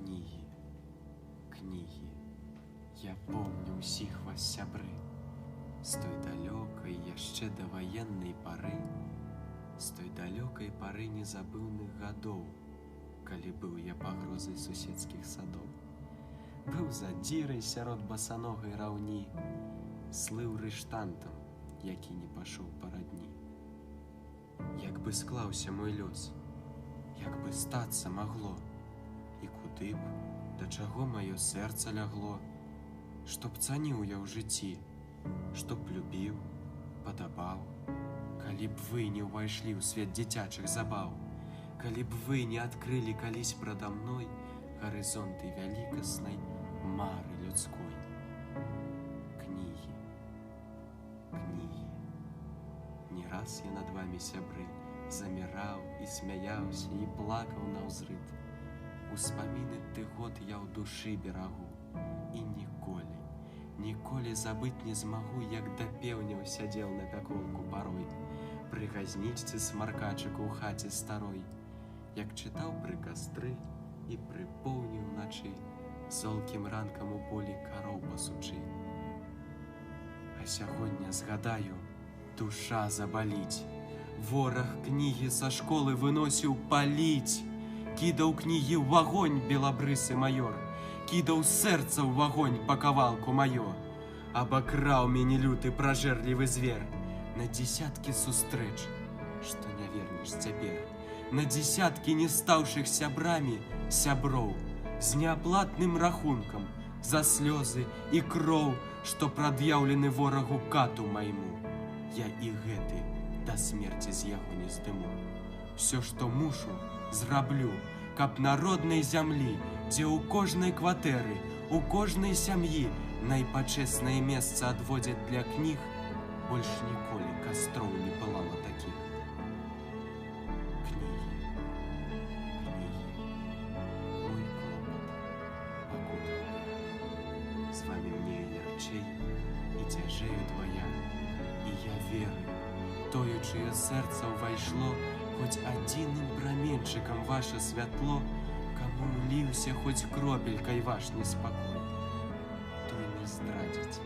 Кнігі, кнігі, я помню ўсіх вас, сябры, з той далёкай яшчэ даваеннай пары, з той далёкай пары незабыўных гадоў, калі быў я пагрозай суседскіх садоў. Быў задзірай сярод басаногай раўні, слыў рыштантам, які не пашоў па радні. Як бы склаўся мой лёс, як бы стацца магло, і куды б, да чаго маё сэрца лягло, што б цаніў я ў жыцці, што б любіў, падабаў, калі б вы не ўвайшлі ў свет дзіцячых забаў, калі б вы не адкрылі калісь прада мной гарызонты вялікаснай мары людской. Кнігі, кнігі. Не раз я над вамі, сябры, заміраў і смяяўся і плакаў наўзрыд. Успаміны тых год я ў душы берагу, і ніколі, ніколі забыць не змагу, як да пеўняў сядзеў на пяколку парой, пры газнічцы смаркачыку ў хаце старой, як чытаў пры кастры і пры поўдні ўначы, золкім ранкам у полі кароў пасучы. А сягоння згадаю, душа забаліць. Вораг кнігі са школы выносіў паліць, кідаў кнігі ў агонь белабрысы маёр, кідаў сэрца ў агонь па кавалку маё, абакраў мяне люты пражэрлівы звер, на дзесяткі сустрэч, што не вернеш цяпер, на дзесяткі не стаўшых сябрамі сяброў, з неаплатным рахункам за слёзы і кроў, што прад'яўлены ворагу кату майму. Я і гэты да смерці з яго не здыму. Всё, што мушу, зраблю, каб на роднай зямлі, дзе ў кожнай кватэры, у кожнай сям'і найпачэснае месца адводзяць для кніг, больш ніколі кастроў не пылала такіх. Кнігі, кнігі, мой клопат пакутавая. З вамі мне і лягчэй, і цяжэй удвая, і я верю, тое, чыё сэрца ўвайшло хоць адзіным праменчыкам ваше святло, каму ўліўся хоць кропелькай ваш неспакой, той не здрадзіць.